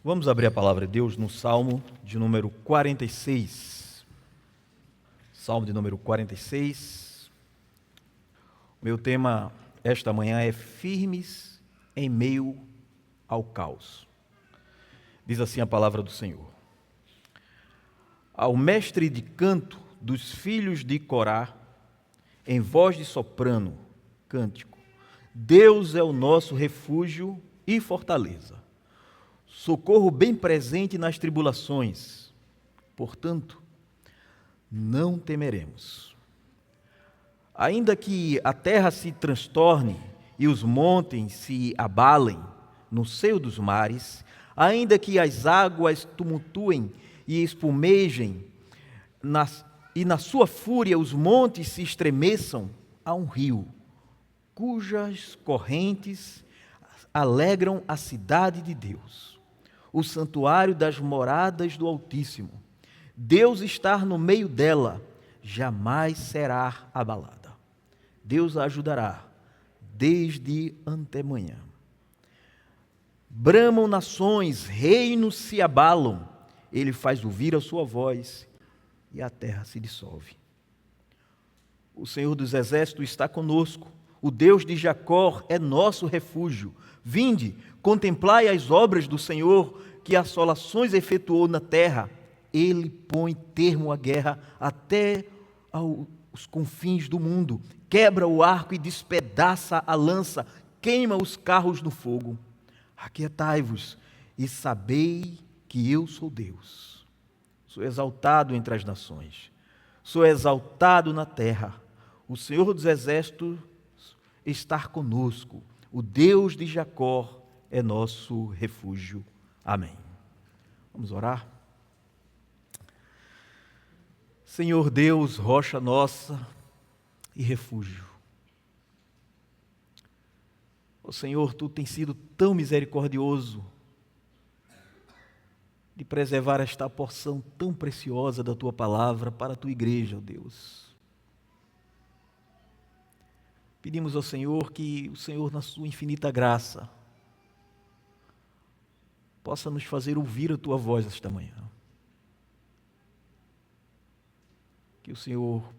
Vamos abrir a palavra de Deus no Salmo de número 46. Salmo de número 46. Meu tema esta manhã é firmes em meio ao caos. Diz assim a palavra do Senhor. Ao mestre de canto dos filhos de Corá, em voz de soprano, cântico. Deus é o nosso refúgio e fortaleza, socorro bem presente nas tribulações. Portanto, não temeremos. Ainda que a terra se transtorne e os montes se abalem no seio dos mares, ainda que as águas tumultuem e espumejem, e na sua fúria os montes se estremeçam, há um rio, cujas correntes alegram a cidade de Deus, o santuário das moradas do Altíssimo. Deus está no meio dela, jamais será abalada. Deus a ajudará desde antemanhã. Bramam nações, reinos se abalam, ele faz ouvir a sua voz e a terra se dissolve. O Senhor dos Exércitos está conosco, o Deus de Jacó é nosso refúgio. Vinde, contemplai as obras do Senhor, que assolações efetuou na terra. Ele põe termo à guerra até aos confins do mundo, quebra o arco e despedaça a lança, queima os carros no fogo. Aquietai-vos e sabei que eu sou Deus. Sou exaltado entre as nações, sou exaltado na terra. O Senhor dos Exércitos está conosco, o Deus de Jacó é nosso refúgio. Amém. Vamos orar? Senhor Deus, rocha nossa e refúgio. Ó Senhor, Tu tens sido tão misericordioso de preservar esta porção tão preciosa da Tua palavra para a Tua igreja, ó Deus. Pedimos ao Senhor que o Senhor, na Sua infinita graça, possa nos fazer ouvir a Tua voz esta manhã. Que o Senhor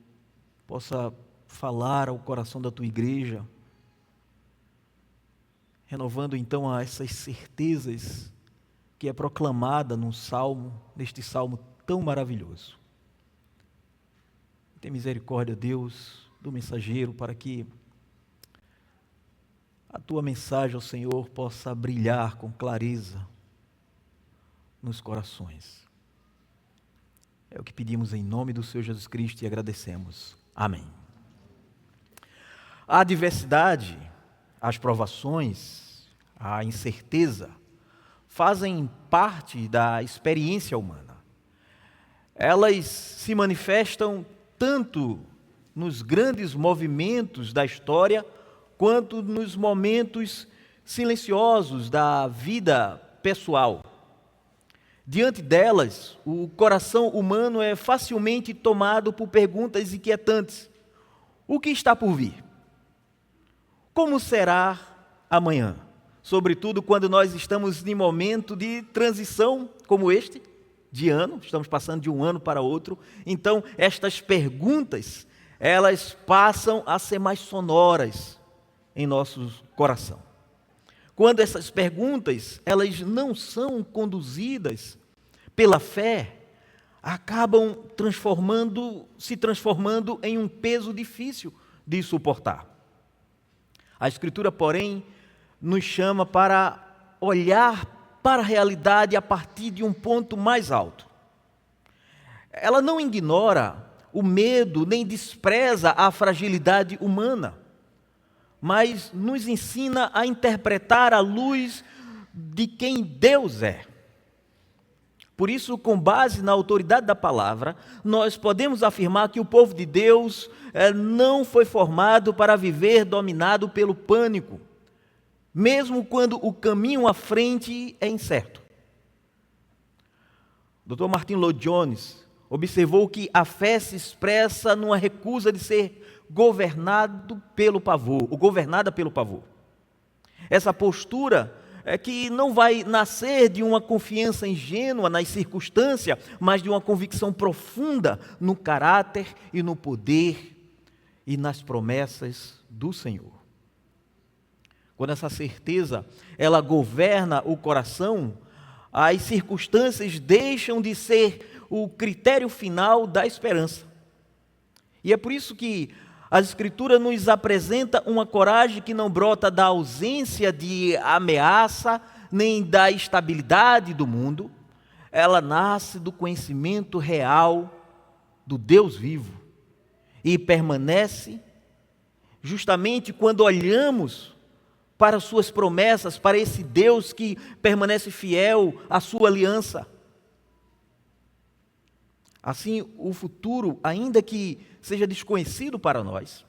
possa falar ao coração da Tua igreja, renovando então essas certezas que é proclamada num salmo, neste salmo tão maravilhoso. Tem misericórdia, Deus, do mensageiro, para que a Tua mensagem ao Senhor possa brilhar com clareza nos corações. É o que pedimos em nome do Senhor Jesus Cristo e agradecemos. Amém. A adversidade, as provações, a incerteza fazem parte da experiência humana. Elas se manifestam tanto nos grandes movimentos da história, quanto nos momentos silenciosos da vida pessoal. Diante delas, o coração humano é facilmente tomado por perguntas inquietantes. O que está por vir? Como será amanhã? Sobretudo quando nós estamos em momento de transição como este, de ano, estamos passando de um ano para outro. Então, estas perguntas, elas passam a ser mais sonoras em nosso coração. Quando essas perguntas, elas não são conduzidas pela fé, acabam se transformando em um peso difícil de suportar. A Escritura, porém, nos chama para olhar para a realidade a partir de um ponto mais alto. Ela não ignora o medo, nem despreza a fragilidade humana, mas nos ensina a interpretar à luz de quem Deus é. Por isso, com base na autoridade da palavra, nós podemos afirmar que o povo de Deus não foi formado para viver dominado pelo pânico, mesmo quando o caminho à frente é incerto. O Dr. Martin Lloyd-Jones observou que a fé se expressa numa recusa de ser governada pelo pavor. Essa postura que não vai nascer de uma confiança ingênua nas circunstâncias, mas de uma convicção profunda no caráter e no poder e nas promessas do Senhor. Quando essa certeza ela governa o coração, as circunstâncias deixam de ser o critério final da esperança. E é por isso que a Escritura nos apresenta uma coragem que não brota da ausência de ameaça, nem da estabilidade do mundo. Ela nasce do conhecimento real do Deus vivo e permanece justamente quando olhamos para suas promessas, para esse Deus que permanece fiel à sua aliança. Assim, o futuro, ainda que seja desconhecido para nós,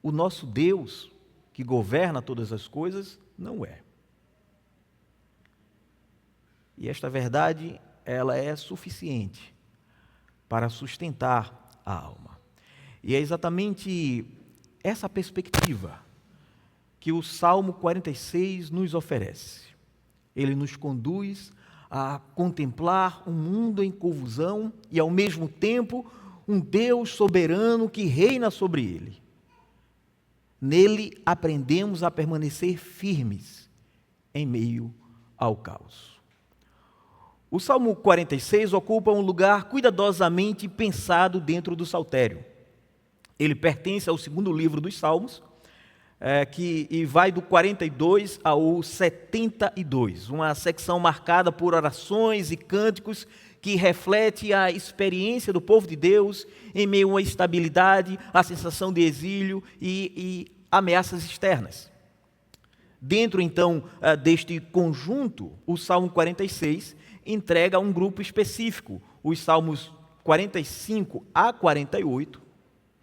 o nosso Deus, que governa todas as coisas, não é. E esta verdade, ela é suficiente para sustentar a alma. E é exatamente essa perspectiva que o Salmo 46 nos oferece. Ele nos conduz a contemplar um mundo em confusão e, ao mesmo tempo, um Deus soberano que reina sobre ele. Nele aprendemos a permanecer firmes em meio ao caos. O Salmo 46 ocupa um lugar cuidadosamente pensado dentro do Saltério. Ele pertence ao segundo livro dos Salmos, e vai do 42 ao 72, uma secção marcada por orações e cânticos que reflete a experiência do povo de Deus em meio à instabilidade, à sensação de exílio e ameaças externas. Dentro, então, deste conjunto, o Salmo 46 entrega um grupo específico. Os Salmos 45 a 48,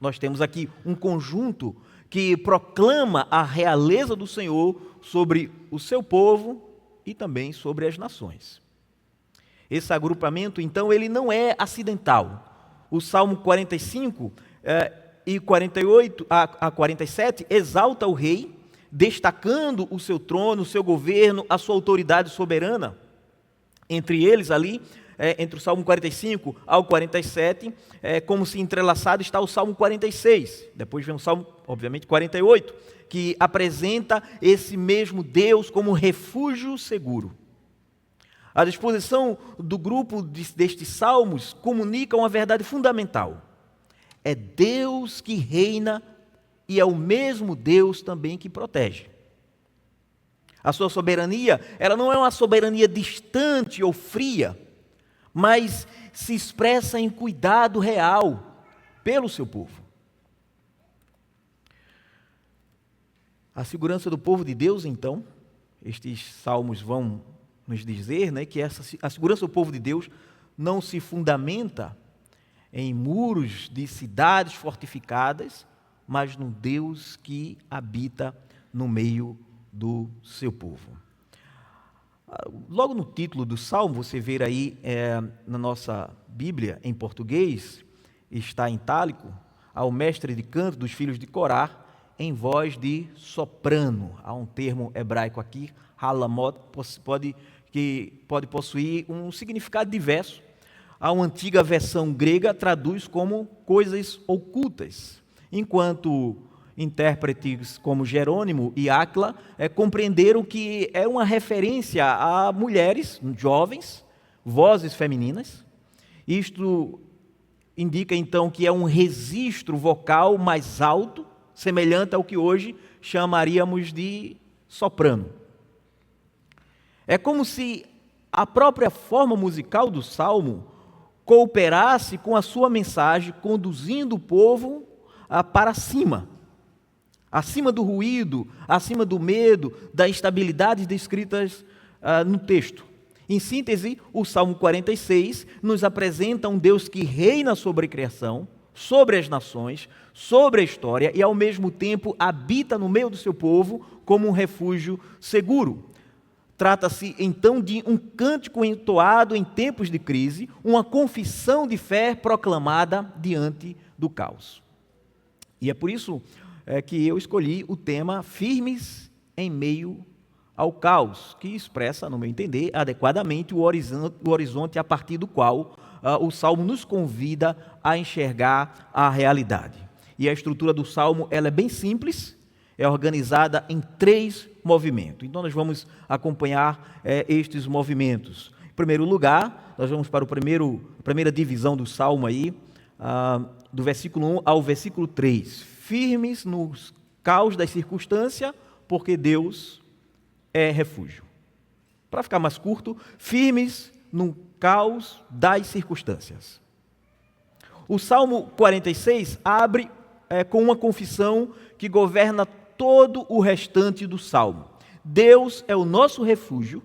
nós temos aqui um conjunto que proclama a realeza do Senhor sobre o seu povo e também sobre as nações. Esse agrupamento, então, ele não é acidental. O Salmo 45 e 48 a 47 exalta o rei, destacando o seu trono, o seu governo, a sua autoridade soberana. Entre eles ali, entre o Salmo 45 ao 47, como se entrelaçado está o Salmo 46. Depois vem o Salmo, obviamente, 48, que apresenta esse mesmo Deus como refúgio seguro. A disposição do grupo destes salmos comunica uma verdade fundamental. É Deus que reina e é o mesmo Deus também que protege. A sua soberania, ela não é uma soberania distante ou fria, mas se expressa em cuidado real pelo seu povo. A segurança do povo de Deus, então, estes salmos vão nos dizer, que a segurança do povo de Deus não se fundamenta em muros de cidades fortificadas, mas no Deus que habita no meio do seu povo. Logo no título do Salmo, você vê aí na nossa Bíblia, em português, está em itálico, ao mestre de canto dos filhos de Corá, em voz de soprano. Há um termo hebraico aqui, halamot, que pode possuir um significado diverso. A uma antiga versão grega traduz como coisas ocultas, enquanto intérpretes como Jerônimo e Áquila compreenderam que é uma referência a mulheres jovens, vozes femininas. Isto indica então que é um registro vocal mais alto, semelhante ao que hoje chamaríamos de soprano. É como se a própria forma musical do salmo cooperasse com a sua mensagem, conduzindo o povo para cima, acima do ruído, acima do medo, das instabilidades descritas no texto. Em síntese, o Salmo 46 nos apresenta um Deus que reina sobre a criação, sobre as nações, sobre a história e, ao mesmo tempo, habita no meio do seu povo como um refúgio seguro. Trata-se, então, de um cântico entoado em tempos de crise, uma confissão de fé proclamada diante do caos. E é por isso que eu escolhi o tema Firmes em Meio ao caos, que expressa, no meu entender, adequadamente o horizonte a partir do qual o Salmo nos convida a enxergar a realidade. E a estrutura do Salmo ela é bem simples, é organizada em 3 movimentos. Então nós vamos acompanhar estes movimentos. Em primeiro lugar, nós vamos para a primeira divisão do Salmo aí, do versículo 1 ao versículo 3. Firmes nos caos das circunstâncias, porque Deus é refúgio. Para ficar mais curto, firmes no caos das circunstâncias. O Salmo 46 abre com uma confissão que governa todo o restante do Salmo. Deus é o nosso refúgio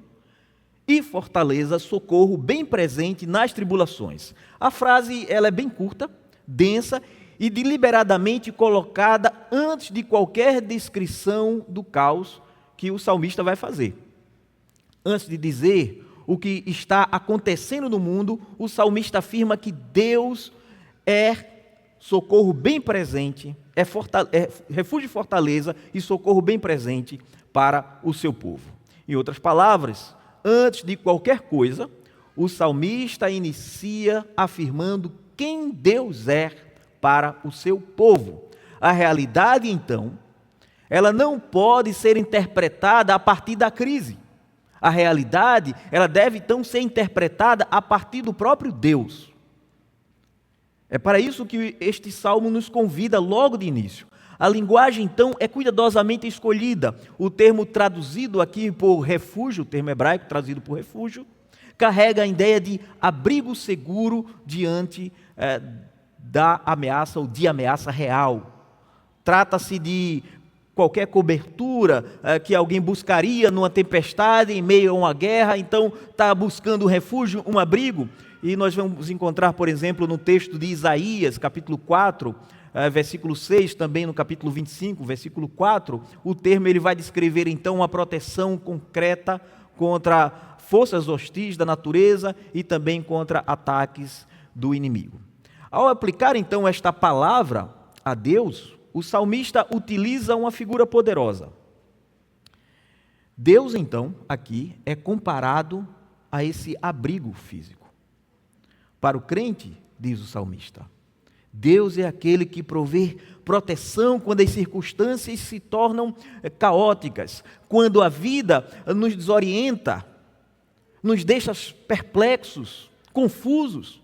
e fortaleza, socorro bem presente nas tribulações. A frase ela é bem curta, densa e deliberadamente colocada antes de qualquer descrição do caos que o salmista vai fazer. Antes de dizer o que está acontecendo no mundo, o salmista afirma que Deus é socorro bem presente, é refúgio e fortaleza e socorro bem presente para o seu povo. Em outras palavras, antes de qualquer coisa, o salmista inicia afirmando quem Deus é para o seu povo. A realidade, então, ela não pode ser interpretada a partir da crise. A realidade, ela deve então ser interpretada a partir do próprio Deus. É para isso que este salmo nos convida logo de início. A linguagem, então, é cuidadosamente escolhida. O termo traduzido aqui por refúgio, o termo hebraico traduzido por refúgio, carrega a ideia de abrigo seguro diante da ameaça ou de ameaça real. Trata-se de qualquer cobertura que alguém buscaria numa tempestade, em meio a uma guerra, então está buscando um refúgio, um abrigo. E nós vamos encontrar, por exemplo, no texto de Isaías, capítulo 4, versículo 6, também no capítulo 25, versículo 4, o termo ele vai descrever então uma proteção concreta contra forças hostis da natureza e também contra ataques do inimigo. Ao aplicar então esta palavra a Deus, o salmista utiliza uma figura poderosa. Deus então, aqui, é comparado a esse abrigo físico. Para o crente, diz o salmista, Deus é aquele que provê proteção quando as circunstâncias se tornam caóticas, quando a vida nos desorienta, nos deixa perplexos, confusos.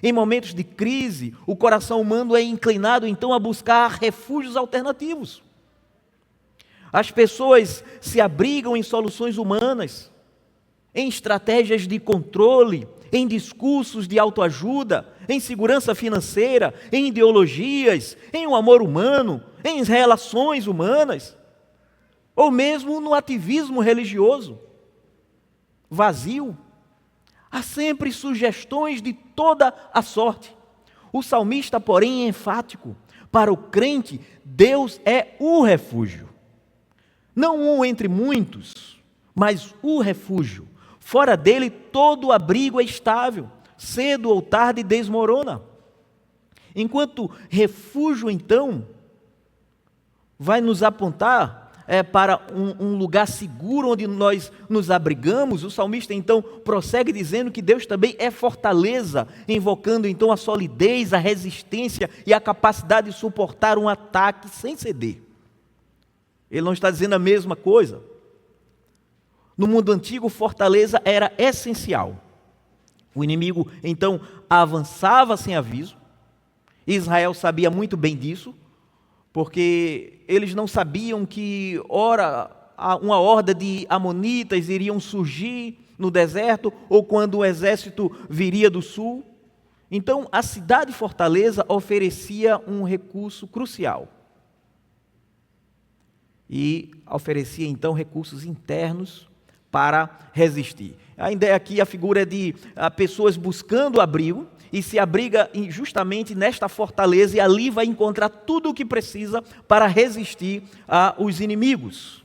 Em momentos de crise, o coração humano é inclinado então a buscar refúgios alternativos. As pessoas se abrigam em soluções humanas, em estratégias de controle, em discursos de autoajuda, em segurança financeira, em ideologias, em um amor humano, em relações humanas, ou mesmo no ativismo religioso, vazio. Há sempre sugestões de toda a sorte. O salmista, porém, é enfático. Para o crente, Deus é o refúgio. Não um entre muitos, mas o refúgio. Fora dele, todo abrigo é estável. Cedo ou tarde desmorona. Enquanto refúgio, então, vai nos apontar para um lugar seguro onde nós nos abrigamos, o salmista então prossegue dizendo que Deus também é fortaleza, invocando então a solidez, a resistência e a capacidade de suportar um ataque sem ceder. Ele não está dizendo a mesma coisa. No mundo antigo, fortaleza era essencial. O inimigo então avançava sem aviso. Israel sabia muito bem disso, porque eles não sabiam que, ora, uma horda de amonitas iriam surgir no deserto, ou quando o exército viria do sul. Então, a cidade fortaleza oferecia um recurso crucial. E oferecia, então, recursos internos para resistir. A ideia aqui, a figura é de pessoas buscando abrigo, e se abriga justamente nesta fortaleza, e ali vai encontrar tudo o que precisa para resistir aos inimigos.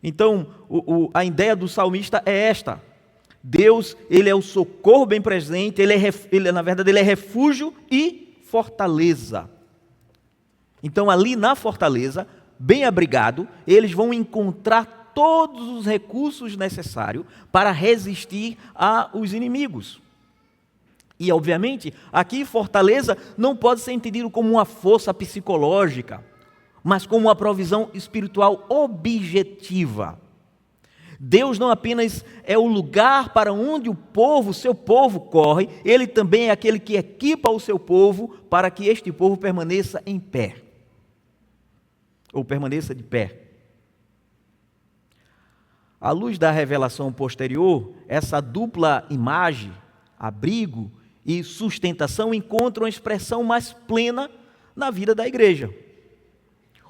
Então, a ideia do salmista é esta: Deus, ele é o socorro bem presente, na verdade, ele é refúgio e fortaleza. Então, ali na fortaleza, bem abrigado, eles vão encontrar todos os recursos necessários para resistir aos inimigos. E, obviamente, aqui fortaleza não pode ser entendido como uma força psicológica, mas como uma provisão espiritual objetiva. Deus não apenas é o lugar para onde o seu povo corre, Ele também é aquele que equipa o seu povo para que este povo permaneça em pé, ou permaneça de pé. À luz da revelação posterior, essa dupla imagem, abrigo e sustentação, encontram uma expressão mais plena na vida da igreja.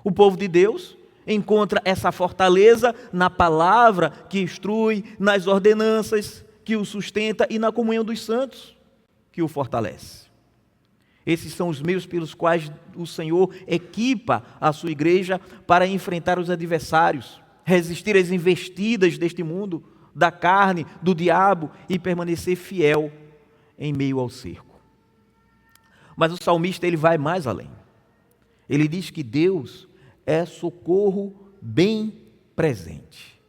O povo de Deus encontra essa fortaleza na palavra que instrui, nas ordenanças que o sustenta e na comunhão dos santos que o fortalece. Esses são os meios pelos quais o Senhor equipa a sua igreja para enfrentar os adversários, resistir às investidas deste mundo, da carne, do diabo e permanecer fiel em meio ao cerco. Mas o salmista ele vai mais além. Ele diz que Deus é socorro bem presente.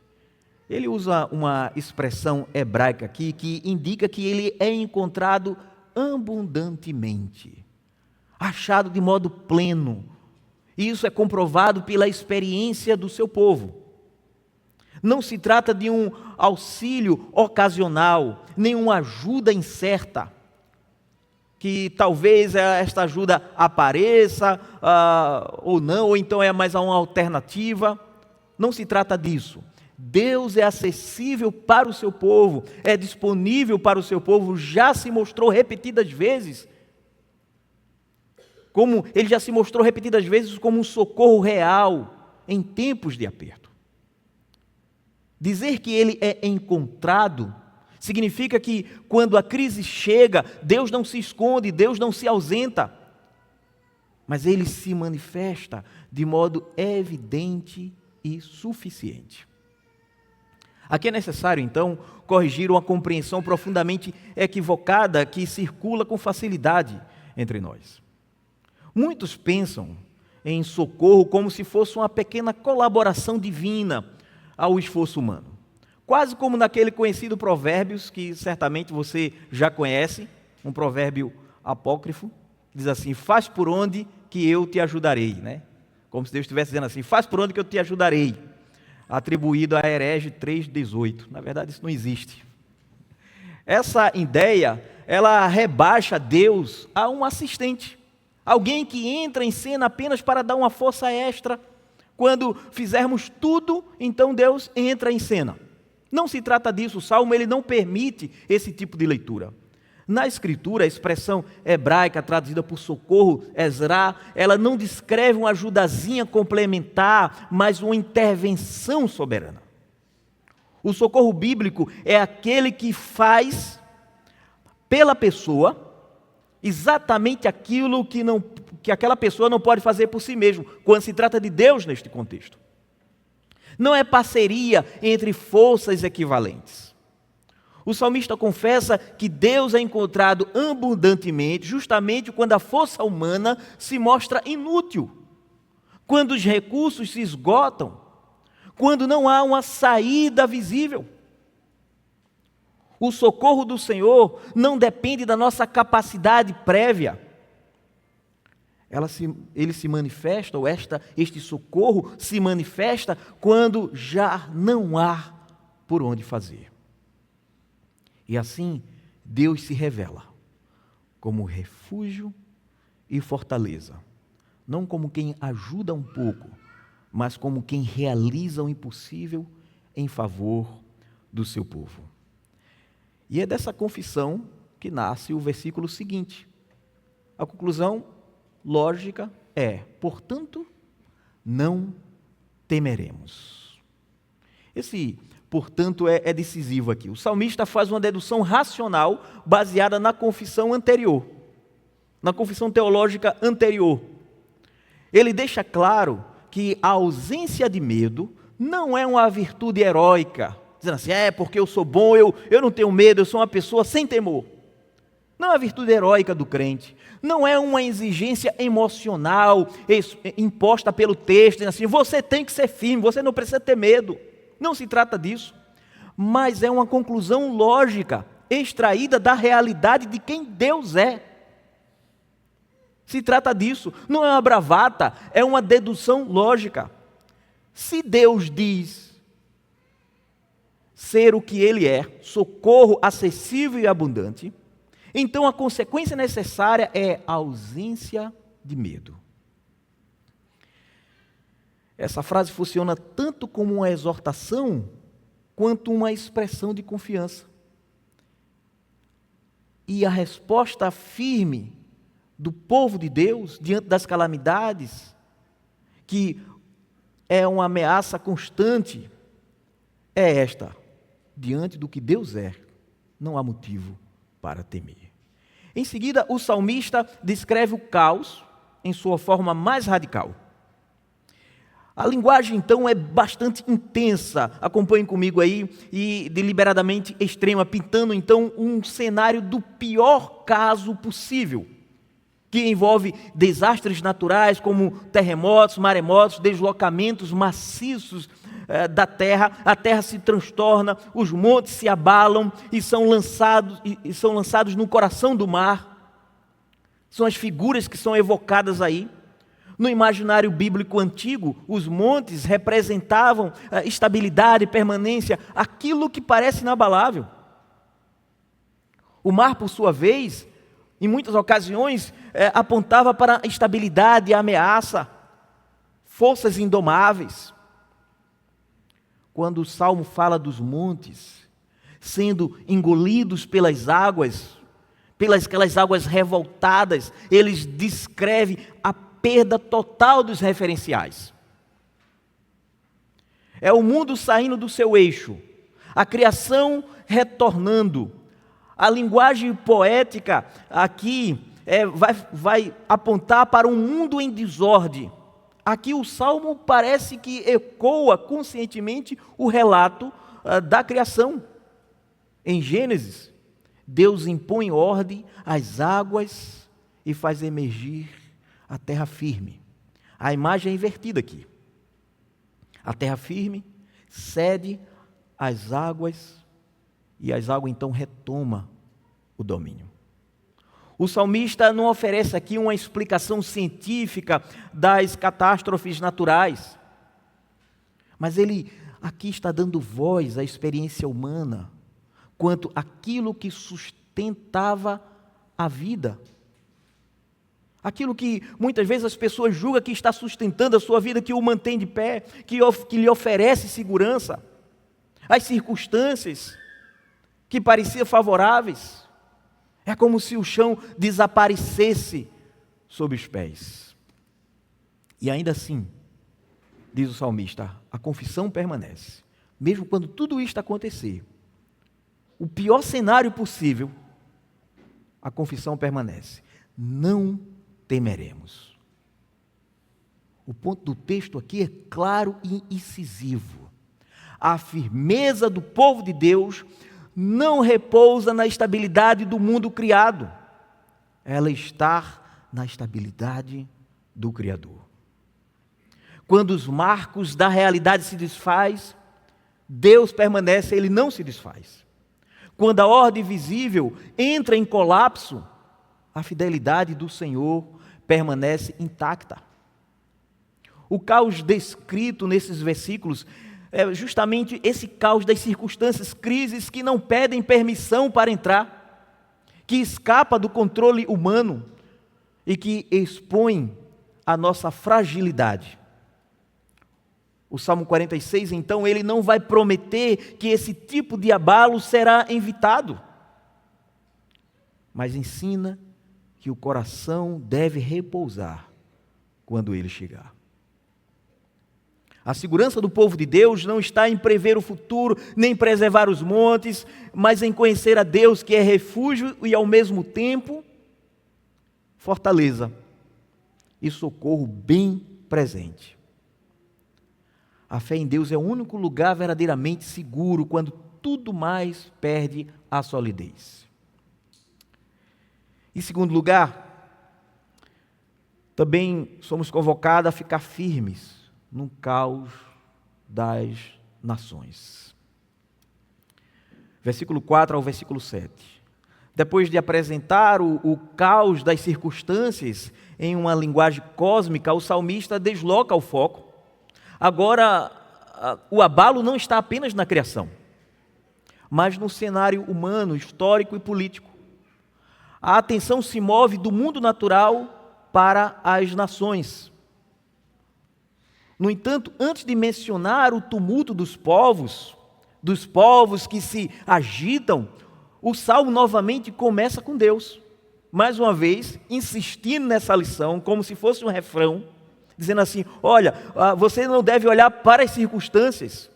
Ele usa uma expressão hebraica aqui que indica que ele é encontrado abundantemente, achado de modo pleno. E isso é comprovado pela experiência do seu povo. Não se trata de um auxílio ocasional, nem uma ajuda incerta, que talvez esta ajuda apareça ou não, ou então é mais uma alternativa. Não se trata disso. Deus é acessível para o seu povo, é disponível para o seu povo, já se mostrou repetidas vezes, como ele já se mostrou repetidas vezes como um socorro real em tempos de aperto. Dizer que ele é encontrado significa que quando a crise chega, Deus não se esconde, Deus não se ausenta, mas ele se manifesta de modo evidente e suficiente. Aqui é necessário, então, corrigir uma compreensão profundamente equivocada que circula com facilidade entre nós. Muitos pensam em socorro como se fosse uma pequena colaboração divina ao esforço humano. Quase como naquele conhecido Provérbios, que certamente você já conhece, um provérbio apócrifo, diz assim: faz por onde que eu te ajudarei, né? Como se Deus estivesse dizendo assim: faz por onde que eu te ajudarei, atribuído a Herege 3,18. Na verdade isso não existe. Essa ideia, ela rebaixa Deus a um assistente, alguém que entra em cena apenas para dar uma força extra. Quando fizermos tudo, então Deus entra em cena. Não se trata disso, o Salmo ele não permite esse tipo de leitura. Na Escritura, a expressão hebraica traduzida por socorro, Ezra, ela não descreve uma ajudazinha complementar, mas uma intervenção soberana. O socorro bíblico é aquele que faz pela pessoa exatamente aquilo que aquela pessoa não pode fazer por si mesmo, quando se trata de Deus neste contexto. Não é parceria entre forças equivalentes. O salmista confessa que Deus é encontrado abundantemente, justamente quando a força humana se mostra inútil, quando os recursos se esgotam, quando não há uma saída visível. O socorro do Senhor não depende da nossa capacidade prévia. Ele se manifesta, ou este socorro se manifesta quando já não há por onde fazer. E assim, Deus se revela como refúgio e fortaleza, não como quem ajuda um pouco, mas como quem realiza o impossível em favor do seu povo. E é dessa confissão que nasce o versículo seguinte. A conclusão lógica é: portanto, não temeremos. Esse portanto é decisivo aqui. O salmista faz uma dedução racional baseada na confissão anterior, na confissão teológica anterior. Ele deixa claro que a ausência de medo não é uma virtude heróica, dizendo assim: porque eu sou bom, eu não tenho medo, eu sou uma pessoa sem temor. Não é a virtude heróica do crente, não é uma exigência emocional imposta pelo texto, dizendo assim: você tem que ser firme, você não precisa ter medo. Não se trata disso, mas é uma conclusão lógica, extraída da realidade de quem Deus é. Se trata disso, não é uma bravata, é uma dedução lógica. Se Deus diz ser o que Ele é, socorro acessível e abundante, então a consequência necessária é a ausência de medo. Essa frase funciona tanto como uma exortação, quanto uma expressão de confiança. E a resposta firme do povo de Deus diante das calamidades, que é uma ameaça constante, é esta: diante do que Deus é, não há motivo para temer. Em seguida, o salmista descreve o caos em sua forma mais radical. A linguagem, então, é bastante intensa. Acompanhem comigo aí, e deliberadamente extrema, pintando, então, um cenário do pior caso possível, que envolve desastres naturais, como terremotos, maremotos, deslocamentos maciços da terra. A terra se transtorna, os montes se abalam e são lançados no coração do mar. São as figuras que são evocadas aí. No imaginário bíblico antigo, os montes representavam estabilidade, permanência, aquilo que parece inabalável. O mar, por sua vez, em muitas ocasiões, apontava para a instabilidade e a ameaça, forças indomáveis. Quando o Salmo fala dos montes sendo engolidos pelas águas, aquelas águas revoltadas, eles descrevem a perda total dos referenciais. É o mundo saindo do seu eixo, a criação retornando. A linguagem poética aqui vai apontar para um mundo em desordem. Aqui o Salmo parece que ecoa conscientemente o relato da criação. Em Gênesis, Deus impõe ordem às águas e faz emergir a terra firme. A imagem é invertida aqui. A terra firme cede às águas e as águas então retoma o domínio. O salmista não oferece aqui uma explicação científica das catástrofes naturais, mas ele aqui está dando voz à experiência humana quanto àquilo que sustentava a vida. Aquilo que muitas vezes as pessoas julgam que está sustentando a sua vida, que o mantém de pé, que lhe oferece segurança. As circunstâncias que pareciam favoráveis, é como se o chão desaparecesse sob os pés. E ainda assim, diz o salmista, a confissão permanece. Mesmo quando tudo isto acontecer, o pior cenário possível, a confissão permanece. Não temeremos. O ponto do texto aqui é claro e incisivo. A firmeza do povo de Deus não repousa na estabilidade do mundo criado. Ela está na estabilidade do Criador. Quando os marcos da realidade se desfaz, Deus permanece, Ele não se desfaz. Quando a ordem visível entra em colapso, a fidelidade do Senhor permanece intacta. O caos descrito nesses versículos é justamente esse caos das circunstâncias, crises que não pedem permissão para entrar, que escapa do controle humano e que expõe a nossa fragilidade. O Salmo 46, então, ele não vai prometer que esse tipo de abalo será evitado, mas ensina que o coração deve repousar quando ele chegar. A segurança do povo de Deus não está em prever o futuro, nem preservar os montes, mas em conhecer a Deus, que é refúgio e ao mesmo tempo fortaleza e socorro bem presente. A fé em Deus é o único lugar verdadeiramente seguro quando tudo mais perde a solidez. Em segundo lugar, também somos convocados a ficar firmes no caos das nações. Versículo 4 ao versículo 7. Depois de apresentar o caos das circunstâncias em uma linguagem cósmica, o salmista desloca o foco. Agora, o abalo não está apenas na criação, mas no cenário humano, histórico e político. A atenção se move do mundo natural para as nações. No entanto, antes de mencionar o tumulto dos povos que se agitam, o salmo novamente começa com Deus. Mais uma vez, insistindo nessa lição, como se fosse um refrão, dizendo assim: olha, você não deve olhar para as circunstâncias,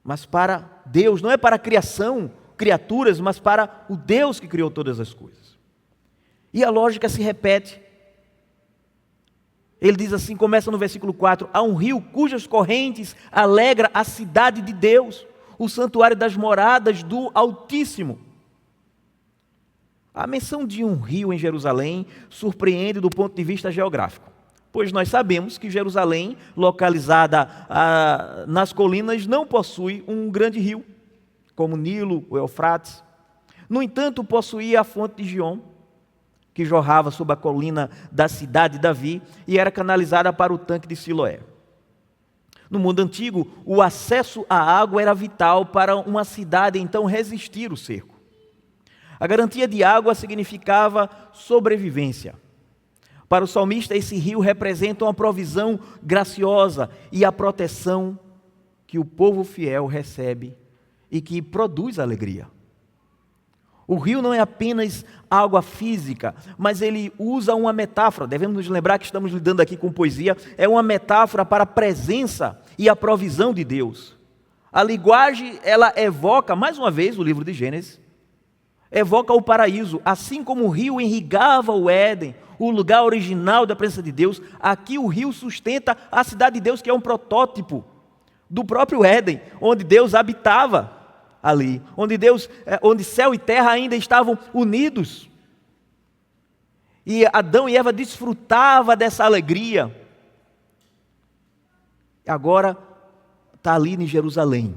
mas para Deus. Não é para a criação, criaturas, mas para o Deus que criou todas as coisas. E a lógica se repete. Ele diz assim, começa no versículo 4: há um rio cujas correntes alegra a cidade de Deus, o santuário das moradas do Altíssimo. A menção de um rio em Jerusalém surpreende do ponto de vista geográfico, pois nós sabemos que Jerusalém, localizada nas colinas, não possui um grande rio, como o Nilo, o Eufrates. No entanto, possuía a fonte de Giom, que jorrava sob a colina da cidade de Davi e era canalizada para o tanque de Siloé. No mundo antigo, o acesso à água era vital para uma cidade então resistir o cerco. A garantia de água significava sobrevivência. Para o salmista, esse rio representa uma provisão graciosa e a proteção que o povo fiel recebe e que produz alegria. O rio não é apenas água física, mas ele usa uma metáfora. Devemos nos lembrar que estamos lidando aqui com poesia. É uma metáfora para a presença e a provisão de Deus. A linguagem, ela evoca, mais uma vez, o livro de Gênesis, evoca o paraíso. Assim como o rio irrigava o Éden, o lugar original da presença de Deus, aqui o rio sustenta a cidade de Deus, que é um protótipo do próprio Éden, onde Deus habitava ali, onde céu e terra ainda estavam unidos. E Adão e Eva desfrutavam dessa alegria. Agora está ali em Jerusalém.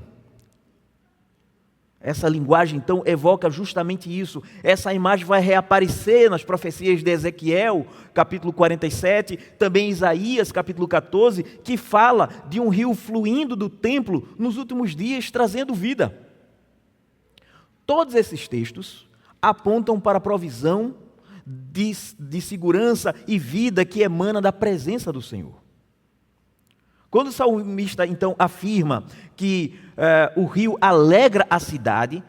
Essa linguagem então evoca justamente isso. Essa imagem vai reaparecer nas profecias de Ezequiel, capítulo 47, também Isaías, capítulo 14, que fala de um rio fluindo do templo nos últimos dias, trazendo vida. Todos esses textos apontam para a provisão de segurança e vida que emana da presença do Senhor. Quando o salmista então afirma que o rio alegra a cidade,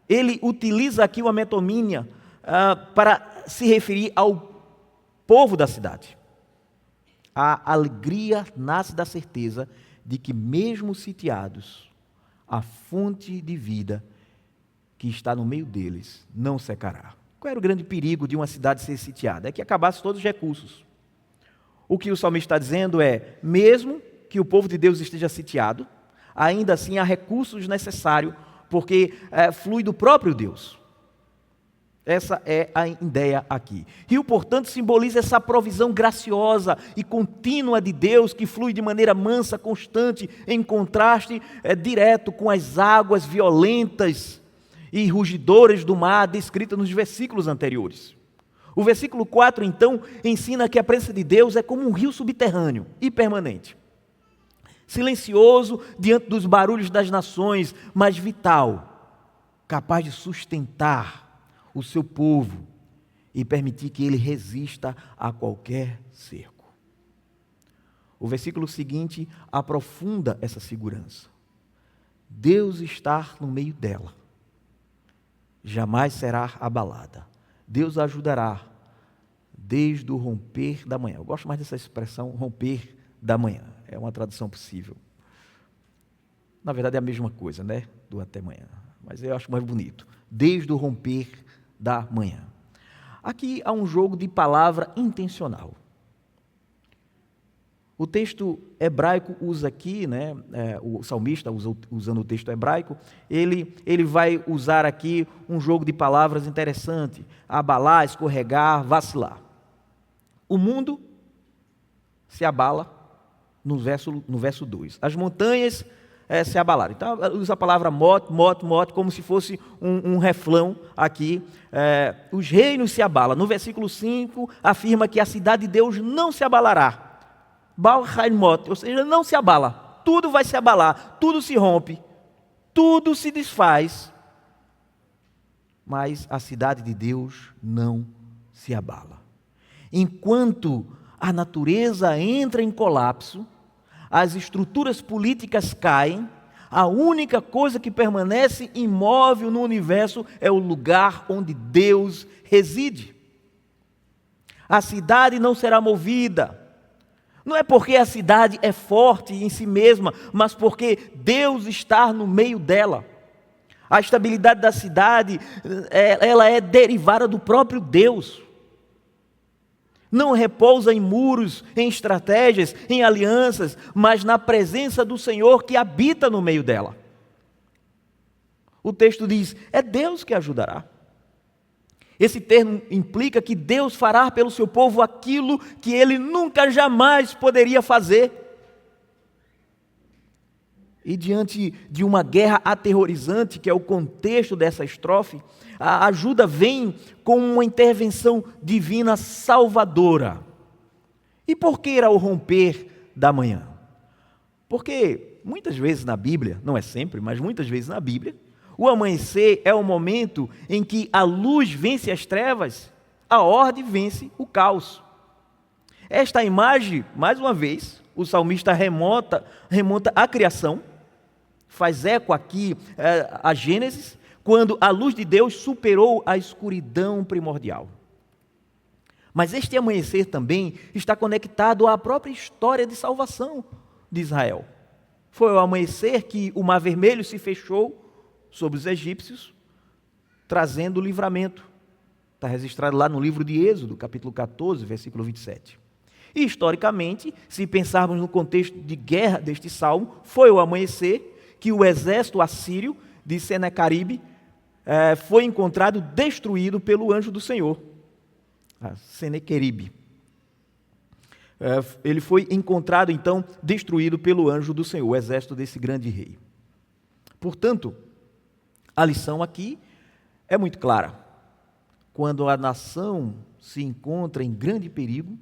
ele utiliza aqui uma metonímia para se referir ao povo da cidade. A alegria nasce da certeza de que mesmo sitiados, a fonte de vida que está no meio deles não secará. Qual era o grande perigo de uma cidade ser sitiada? É que acabasse todos os recursos. O que o salmista está dizendo é, mesmo que o povo de Deus esteja sitiado, ainda assim há recursos necessários, porque flui do próprio Deus. Essa é a ideia aqui. Rio, portanto, simboliza essa provisão graciosa e contínua de Deus, que flui de maneira mansa, constante, em contraste direto com as águas violentas e rugidoras do mar descritas nos versículos anteriores. O versículo 4, então, ensina que a presença de Deus é como um rio subterrâneo e permanente. Silencioso diante dos barulhos das nações, mas vital, capaz de sustentar o seu povo e permitir que ele resista a qualquer cerco. O versículo seguinte aprofunda essa segurança. Deus está no meio dela, jamais será abalada. Deus a ajudará desde o romper da manhã. Eu gosto mais dessa expressão, romper da manhã. É uma tradução possível. Na verdade é a mesma coisa, né? Do até manhã. Mas eu acho mais bonito. Desde o romper da manhã. Aqui há um jogo de palavra intencional. O texto hebraico usa aqui, né? O salmista usando o texto hebraico, ele vai usar aqui um jogo de palavras interessante. Abalar, escorregar, vacilar. O mundo se abala no verso 2. As montanhas se abalaram. Então, usa a palavra mote, como se fosse um refrão aqui. Os reinos se abalam. No versículo 5, afirma que a cidade de Deus não se abalará. Baal Haimot, ou seja, não se abala. Tudo vai se abalar, tudo se rompe, tudo se desfaz. Mas a cidade de Deus não se abala. Enquanto a natureza entra em colapso, as estruturas políticas caem, a única coisa que permanece imóvel no universo é o lugar onde Deus reside. A cidade não será movida. Não é porque a cidade é forte em si mesma, mas porque Deus está no meio dela. A estabilidade da cidade, ela é derivada do próprio Deus. Não repousa em muros, em estratégias, em alianças, mas na presença do Senhor que habita no meio dela. O texto diz, é Deus que ajudará. Esse termo implica que Deus fará pelo seu povo aquilo que ele nunca jamais poderia fazer. E diante de uma guerra aterrorizante, que é o contexto dessa estrofe, a ajuda vem com uma intervenção divina salvadora. E por que irá o romper da manhã? Porque muitas vezes na Bíblia, não é sempre, mas muitas vezes na Bíblia, o amanhecer é o momento em que a luz vence as trevas, a ordem vence o caos. Esta imagem, mais uma vez, o salmista remonta à criação, faz eco aqui a Gênesis, quando a luz de Deus superou a escuridão primordial. Mas este amanhecer também está conectado à própria história de salvação de Israel. Foi ao amanhecer que o Mar Vermelho se fechou sobre os egípcios, trazendo o livramento. Está registrado lá no livro de Êxodo, capítulo 14, versículo 27. E historicamente, se pensarmos no contexto de guerra deste salmo, foi ao amanhecer que o exército assírio de Senaqueribe foi encontrado destruído pelo anjo do Senhor. Senaqueribe. Ele foi encontrado, então, destruído pelo anjo do Senhor, o exército desse grande rei. Portanto, a lição aqui é muito clara. Quando a nação se encontra em grande perigo,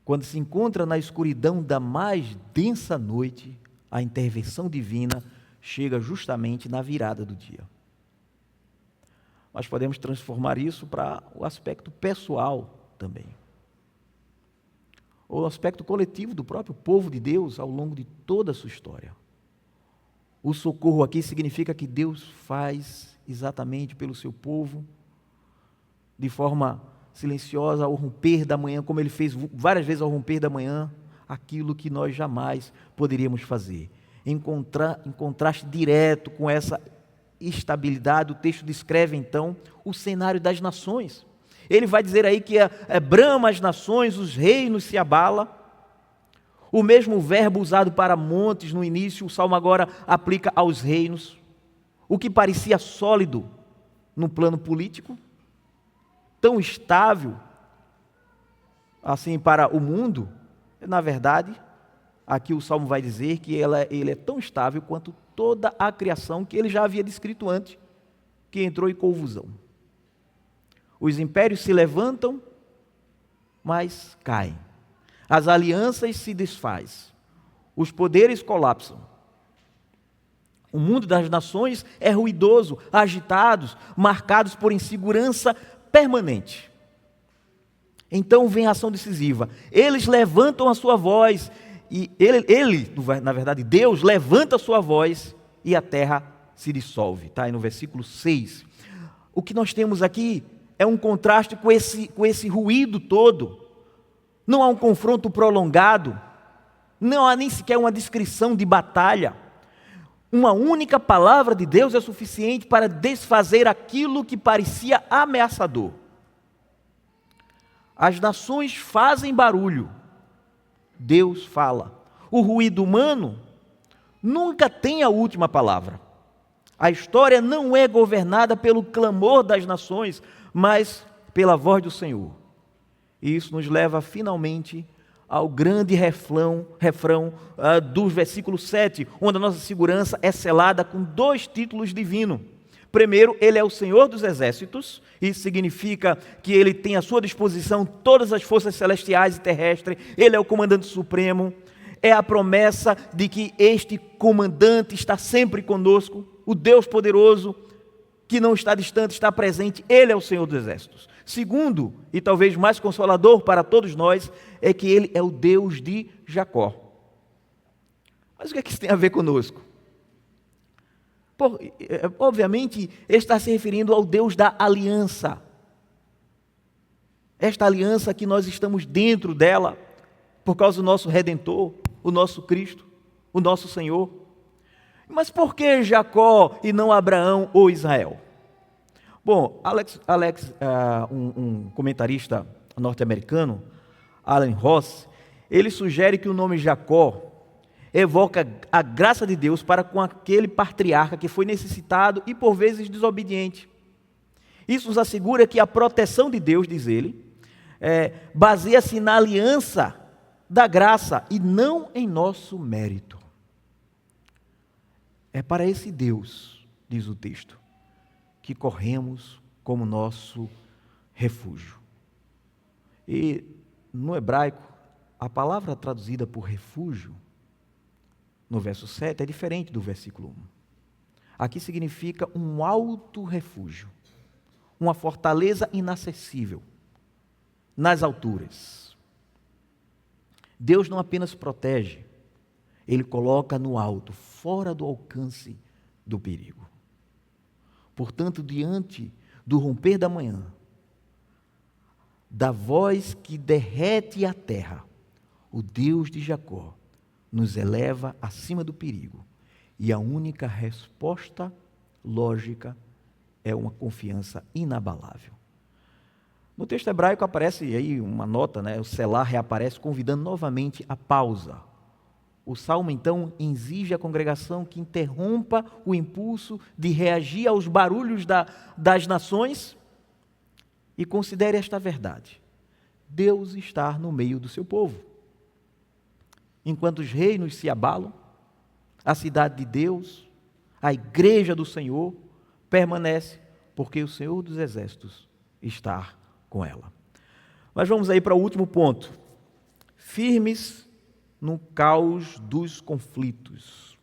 quando se encontra na escuridão da mais densa noite, a intervenção divina chega justamente na virada do dia. Nós podemos transformar isso para o aspecto pessoal também. Ou o aspecto coletivo do próprio povo de Deus ao longo de toda a sua história. O socorro aqui significa que Deus faz exatamente pelo seu povo, de forma silenciosa, ao romper da manhã, como Ele fez várias vezes ao romper da manhã, aquilo que nós jamais poderíamos fazer. Em contraste direto com essa estabilidade, o texto descreve então o cenário das nações. Ele vai dizer aí que brama as nações, os reinos se abala. O mesmo verbo usado para montes no início, o salmo agora aplica aos reinos. O que parecia sólido no plano político, tão estável assim para o mundo, na verdade, aqui o salmo vai dizer que ele é tão estável quanto toda a criação que ele já havia descrito antes, que entrou em convulsão. Os impérios se levantam, mas caem. As alianças se desfazem. Os poderes colapsam. O mundo das nações é ruidoso, agitado, marcados por insegurança permanente. Então vem a ação decisiva. Eles levantam a sua voz, e na verdade, Deus levanta a sua voz e a terra se dissolve. Está aí no versículo 6. O que nós temos aqui é um contraste com esse ruído todo. Não há um confronto prolongado, não há nem sequer uma descrição de batalha. Uma única palavra de Deus é suficiente para desfazer aquilo que parecia ameaçador. As nações fazem barulho, Deus fala. O ruído humano nunca tem a última palavra. A história não é governada pelo clamor das nações, mas pela voz do Senhor. E isso nos leva finalmente ao grande refrão do versículo 7, onde a nossa segurança é selada com 2 títulos divinos. Primeiro, ele é o Senhor dos Exércitos, isso significa que ele tem à sua disposição todas as forças celestiais e terrestres, ele é o comandante supremo, é a promessa de que este comandante está sempre conosco, o Deus poderoso, que não está distante, está presente, ele é o Senhor dos Exércitos. Segundo, e talvez mais consolador para todos nós, é que ele é o Deus de Jacó. Mas o que é que isso tem a ver conosco? Obviamente, ele está se referindo ao Deus da aliança. Esta aliança que nós estamos dentro dela, por causa do nosso Redentor, o nosso Cristo, o nosso Senhor. Mas por que Jacó e não Abraão ou Israel? Bom, um comentarista norte-americano, Alan Ross, ele sugere que o nome Jacó evoca a graça de Deus para com aquele patriarca que foi necessitado e por vezes desobediente. Isso nos assegura que a proteção de Deus, diz ele, baseia-se na aliança da graça e não em nosso mérito. É para esse Deus, diz o texto, que corremos como nosso refúgio. E no hebraico, a palavra traduzida por refúgio, no verso 7, é diferente do versículo 1. Aqui significa um alto refúgio, uma fortaleza inacessível, nas alturas. Deus não apenas protege, Ele coloca no alto, fora do alcance do perigo. Portanto, diante do romper da manhã, da voz que derrete a terra, o Deus de Jacó nos eleva acima do perigo. E a única resposta lógica é uma confiança inabalável. No texto hebraico aparece aí uma nota, o selar reaparece convidando novamente a pausa. O salmo, então, exige à congregação que interrompa o impulso de reagir aos barulhos das nações e considere esta verdade: Deus está no meio do seu povo. Enquanto os reinos se abalam, a cidade de Deus, a igreja do Senhor, permanece, porque o Senhor dos Exércitos está com ela. Mas vamos aí para o último ponto. Firmes no caos dos conflitos.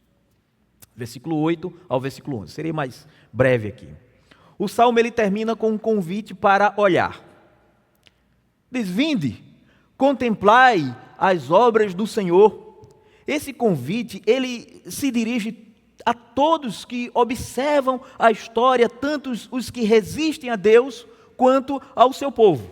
Versículo 8 ao versículo 11. Serei mais breve aqui. O salmo ele termina com um convite para olhar. Diz: vinde, contemplai as obras do Senhor. Esse convite, ele se dirige a todos que observam a história, tanto os que resistem a Deus, quanto ao seu povo.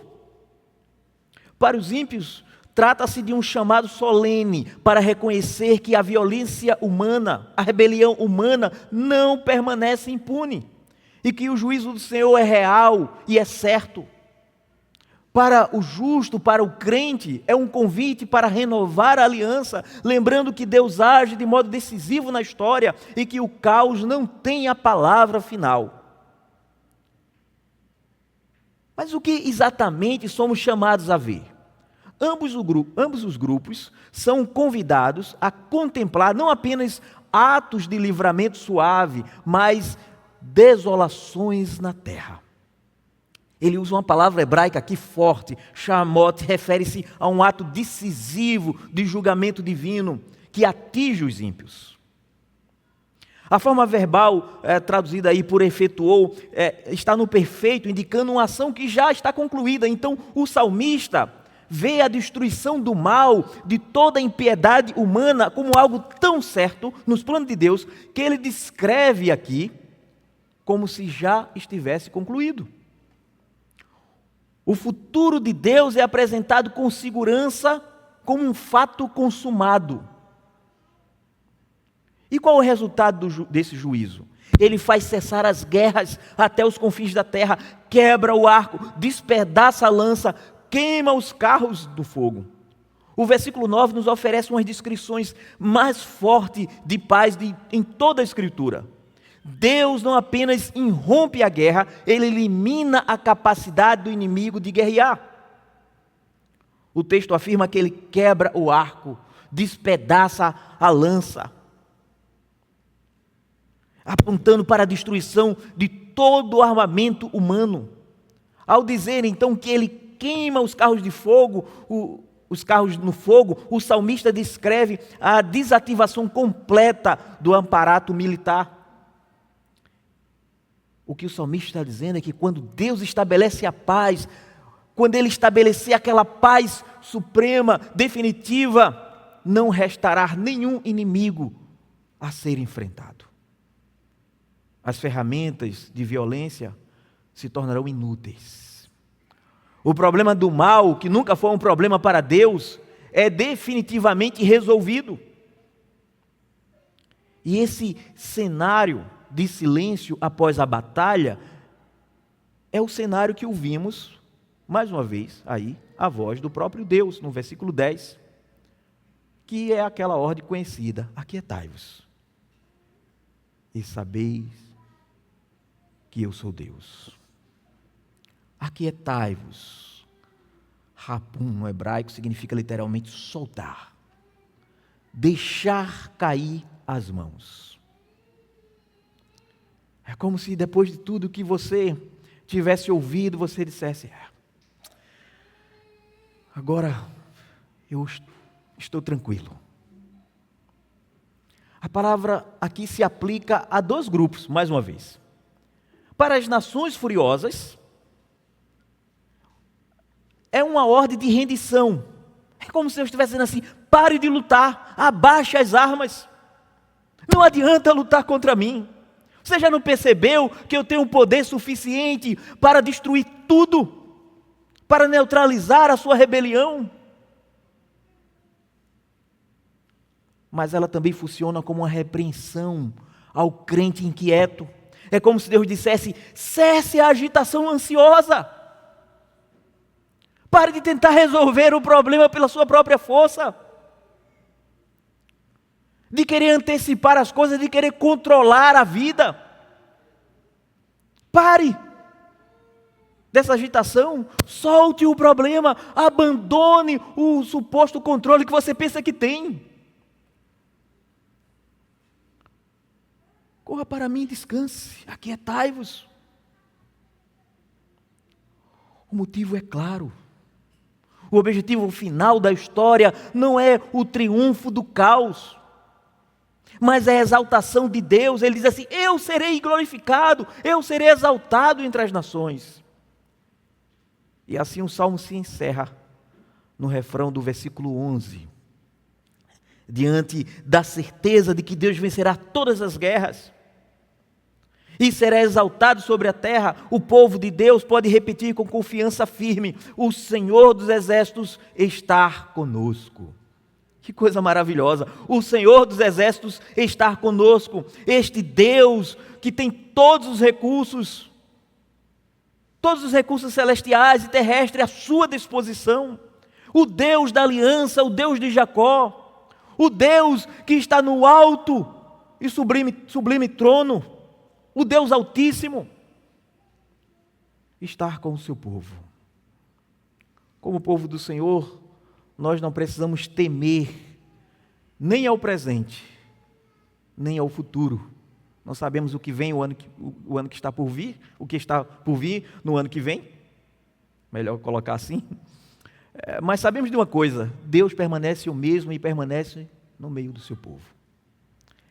Para os ímpios, trata-se de um chamado solene para reconhecer que a violência humana, a rebelião humana não permanece impune e que o juízo do Senhor é real e é certo. Para o justo, para o crente, é um convite para renovar a aliança, lembrando que Deus age de modo decisivo na história e que o caos não tem a palavra final. Mas o que exatamente somos chamados a ver? Ambos os grupos são convidados a contemplar não apenas atos de livramento suave, mas desolações na terra. Ele usa uma palavra hebraica aqui forte, shamot, refere-se a um ato decisivo de julgamento divino que atinge os ímpios. A forma verbal traduzida aí por efetuou está no perfeito, indicando uma ação que já está concluída. Então o salmista vê a destruição do mal, de toda a impiedade humana, como algo tão certo nos planos de Deus, que ele descreve aqui como se já estivesse concluído. O futuro de Deus é apresentado com segurança como um fato consumado. E qual é o resultado desse juízo? Ele faz cessar as guerras até os confins da terra, quebra o arco, despedaça a lança, queima os carros do fogo. O versículo 9 nos oferece umas descrições mais fortes de paz em toda a Escritura. Deus não apenas irrompe a guerra, Ele elimina a capacidade do inimigo de guerrear. O texto afirma que ele quebra o arco, despedaça a lança, apontando para a destruição de todo o armamento humano. Ao dizer então que ele queima os carros de fogo, os carros no fogo, o salmista descreve a desativação completa do aparato militar. O que o salmista está dizendo é que quando Deus estabelece a paz, quando Ele estabelecer aquela paz suprema, definitiva, não restará nenhum inimigo a ser enfrentado. As ferramentas de violência se tornarão inúteis. O problema do mal, que nunca foi um problema para Deus, é definitivamente resolvido. E esse cenário de silêncio após a batalha é o cenário que ouvimos, mais uma vez, aí, a voz do próprio Deus, no versículo 10, que é aquela ordem conhecida: aquietai-vos e sabeis que eu sou Deus. Aquietai-vos. Rapum, no hebraico, significa literalmente soltar, deixar cair as mãos. É como se depois de tudo que você tivesse ouvido, você dissesse: agora eu estou tranquilo. A palavra aqui se aplica a dois grupos, mais uma vez. Para as nações furiosas, é uma ordem de rendição. É como se eu estivesse dizendo assim: pare de lutar, abaixe as armas. Não adianta lutar contra mim. Você já não percebeu que eu tenho um poder suficiente para destruir tudo? Para neutralizar a sua rebelião? Mas ela também funciona como uma repreensão ao crente inquieto. É como se Deus dissesse: cesse a agitação ansiosa. Pare de tentar resolver o problema pela sua própria força. De querer antecipar as coisas, de querer controlar a vida. Pare dessa agitação, solte o problema, abandone o suposto controle que você pensa que tem. Corra para mim e descanse, aquietai-vos. O motivo é claro. O objetivo final da história não é o triunfo do caos, mas é a exaltação de Deus. Ele diz assim: eu serei glorificado, eu serei exaltado entre as nações. E assim o salmo se encerra no refrão do versículo 11. Diante da certeza de que Deus vencerá todas as guerras e será exaltado sobre a terra, o povo de Deus pode repetir com confiança firme: o Senhor dos exércitos está conosco. Que coisa maravilhosa! O Senhor dos exércitos está conosco. Este Deus que tem todos os recursos celestiais e terrestres à sua disposição. O Deus da aliança, o Deus de Jacó, o Deus que está no alto e sublime trono, o Deus Altíssimo, está com o seu povo. Como povo do Senhor, nós não precisamos temer nem ao presente, nem ao futuro. Não sabemos o que vem o ano que está por vir, o que está por vir no ano que vem, melhor colocar assim. Mas sabemos de uma coisa: Deus permanece o mesmo e permanece no meio do seu povo.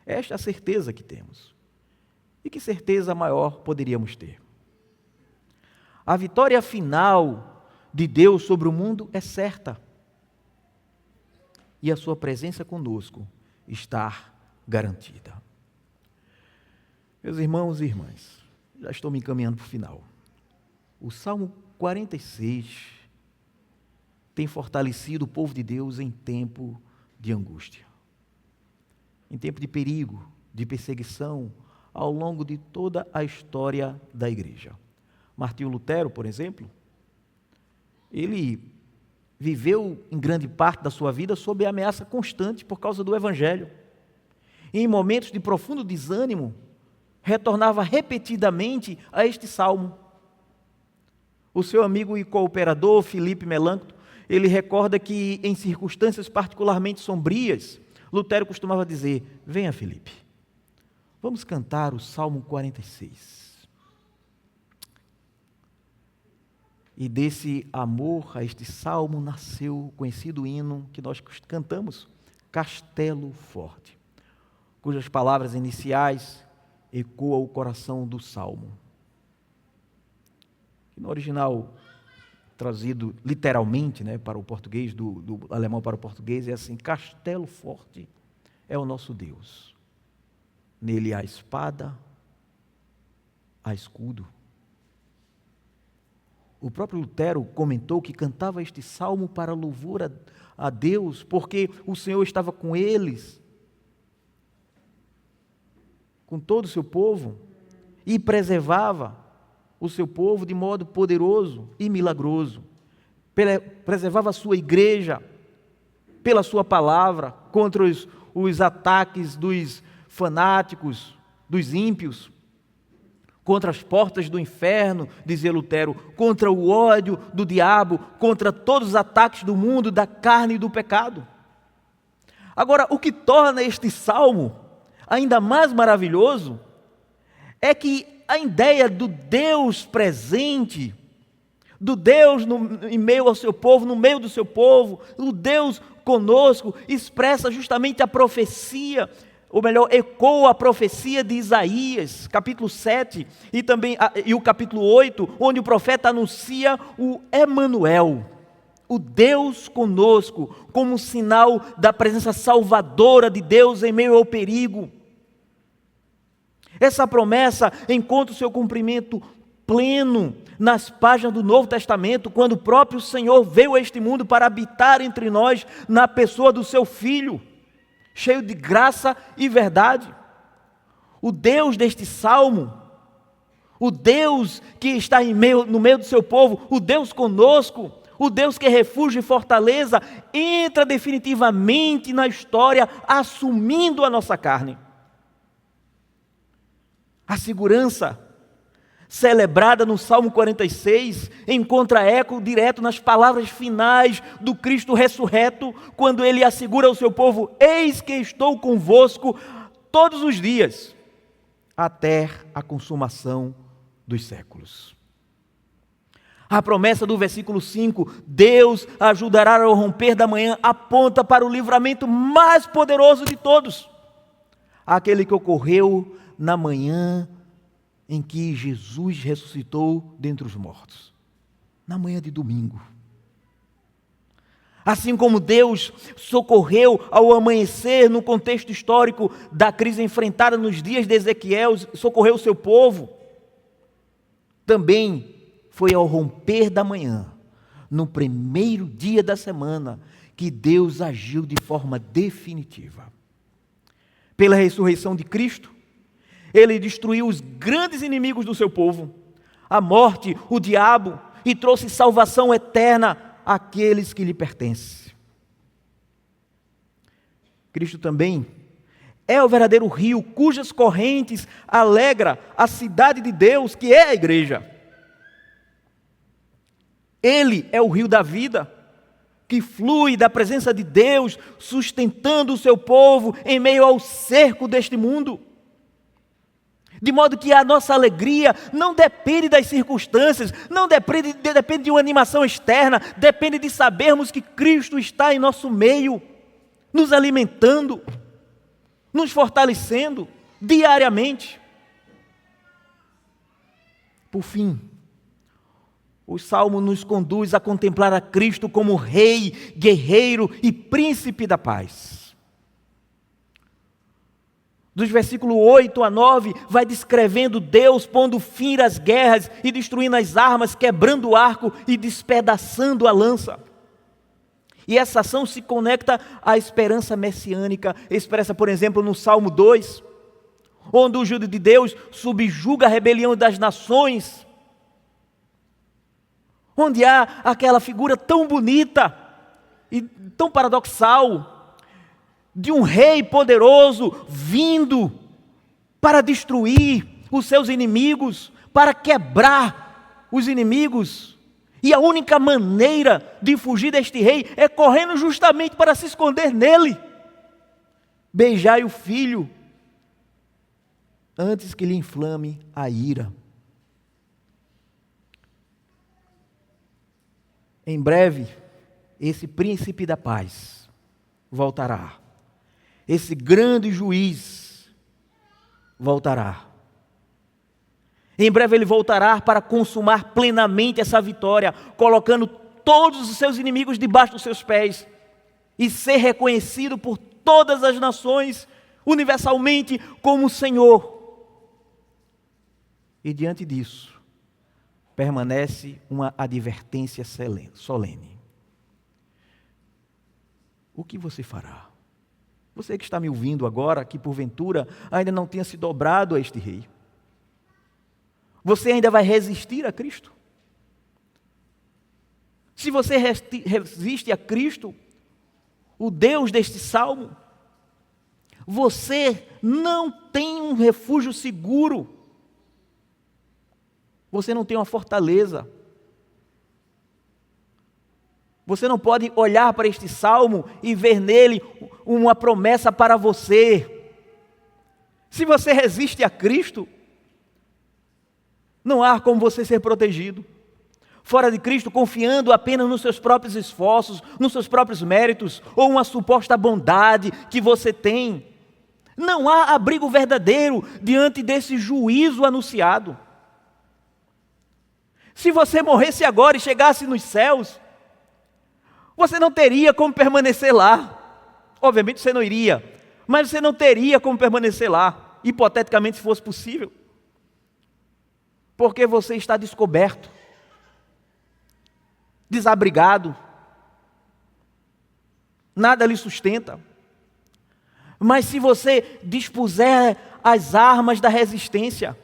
Esta é a certeza que temos. E que certeza maior poderíamos ter? A vitória final de Deus sobre o mundo é certa. E a sua presença conosco está garantida. Meus irmãos e irmãs, já estou me encaminhando para o final. O Salmo 46 tem fortalecido o povo de Deus em tempo de angústia, em tempo de perigo, de perseguição, ao longo de toda a história da igreja. Martinho Lutero, por exemplo, ele viveu em grande parte da sua vida sob ameaça constante por causa do Evangelho. E em momentos de profundo desânimo, retornava repetidamente a este salmo. O seu amigo e cooperador, Filipe Melanchthon, ele recorda que em circunstâncias particularmente sombrias, Lutero costumava dizer: venha, Felipe, vamos cantar o Salmo 46. E desse amor a este salmo nasceu o conhecido hino que nós cantamos, Castelo Forte, cujas palavras iniciais ecoam o coração do salmo. No original, trazido literalmente, para o português, do alemão para o português, é assim: Castelo Forte é o nosso Deus. Nele há espada, há escudo. O próprio Lutero comentou que cantava este salmo para louvor a Deus, porque o Senhor estava com eles, com todo o seu povo, e preservava o seu povo de modo poderoso e milagroso. Preservava a sua igreja pela sua palavra contra os ataques dos fanáticos, dos ímpios, contra as portas do inferno, dizia Lutero, contra o ódio do diabo, contra todos os ataques do mundo, da carne e do pecado. Agora, o que torna este salmo ainda mais maravilhoso é que a ideia do Deus presente, do Deus em meio ao seu povo, no meio do seu povo, o Deus conosco, expressa justamente a profecia, ou melhor, ecoa a profecia de Isaías, capítulo 7, e o capítulo 8, onde o profeta anuncia o Emanuel, o Deus conosco, como um sinal da presença salvadora de Deus em meio ao perigo. Essa promessa encontra o seu cumprimento pleno nas páginas do Novo Testamento, quando o próprio Senhor veio a este mundo para habitar entre nós na pessoa do seu Filho, cheio de graça e verdade. O Deus deste salmo, o Deus que está no meio do seu povo, o Deus conosco, o Deus que é refúgio e fortaleza, entra definitivamente na história, assumindo a nossa carne. A segurança celebrada no Salmo 46 encontra eco direto nas palavras finais do Cristo ressurreto, quando ele assegura ao seu povo: eis que estou convosco todos os dias, até a consumação dos séculos. A promessa do versículo 5, Deus ajudará ao romper da manhã, aponta para o livramento mais poderoso de todos, aquele que ocorreu na manhã em que Jesus ressuscitou dentre os mortos, na manhã de domingo. Assim como Deus socorreu ao amanhecer no contexto histórico da crise enfrentada nos dias de Ezequiel, socorreu o seu povo, também foi ao romper da manhã, no primeiro dia da semana, que Deus agiu de forma definitiva. Pela ressurreição de Cristo, ele destruiu os grandes inimigos do seu povo, a morte, o diabo, e trouxe salvação eterna àqueles que lhe pertencem. Cristo também é o verdadeiro rio cujas correntes alegra a cidade de Deus, que é a igreja. Ele é o rio da vida, que flui da presença de Deus, sustentando o seu povo em meio ao cerco deste mundo. De modo que a nossa alegria não depende das circunstâncias, não depende de uma animação externa, depende de sabermos que Cristo está em nosso meio, nos alimentando, nos fortalecendo diariamente. Por fim, o Salmo nos conduz a contemplar a Cristo como Rei, guerreiro e príncipe da paz. Dos versículos 8 a 9, vai descrevendo Deus pondo fim às guerras e destruindo as armas, quebrando o arco e despedaçando a lança. E essa ação se conecta à esperança messiânica, expressa, por exemplo, no Salmo 2, onde o ungido de Deus subjuga a rebelião das nações, onde há aquela figura tão bonita e tão paradoxal, de um rei poderoso vindo para destruir os seus inimigos, para quebrar os inimigos E a única maneira de fugir deste rei é correndo justamente para se esconder nele. Beijai o filho antes que lhe inflame a ira. Em breve, esse príncipe da paz voltará. Esse grande juiz voltará. Em breve ele voltará para consumar plenamente essa vitória, colocando todos os seus inimigos debaixo dos seus pés e ser reconhecido por todas as nações, universalmente, como Senhor. E diante disso, permanece uma advertência solene. O que você fará? Você que está me ouvindo agora, que porventura ainda não tenha se dobrado a este rei. Você ainda vai resistir a Cristo? Se você resiste a Cristo, o Deus deste salmo, você não tem um refúgio seguro. Você não tem uma fortaleza. Você não pode olhar para este salmo e ver nele uma promessa para você. Se você resiste a Cristo, não há como você ser protegido. Fora de Cristo, confiando apenas nos seus próprios esforços, nos seus próprios méritos, ou uma suposta bondade que você tem. Não há abrigo verdadeiro diante desse juízo anunciado. Se você morresse agora e chegasse nos céus, você não teria como permanecer lá. Obviamente você não iria, mas você não teria como permanecer lá, hipoteticamente, se fosse possível. Porque você está descoberto, desabrigado, nada lhe sustenta. Mas se você dispuser as armas da resistência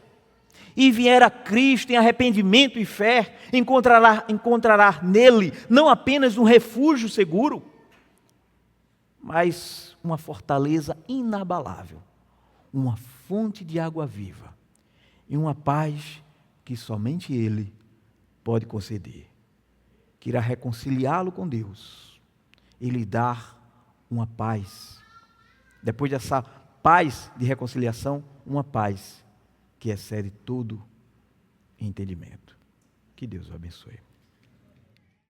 e vier a Cristo em arrependimento e fé, encontrará nele não apenas um refúgio seguro, mas uma fortaleza inabalável, uma fonte de água viva e uma paz que somente Ele pode conceder, que irá reconciliá-lo com Deus e lhe dar uma paz. Depois dessa paz de reconciliação, uma paz que excede todo entendimento. Que Deus o abençoe.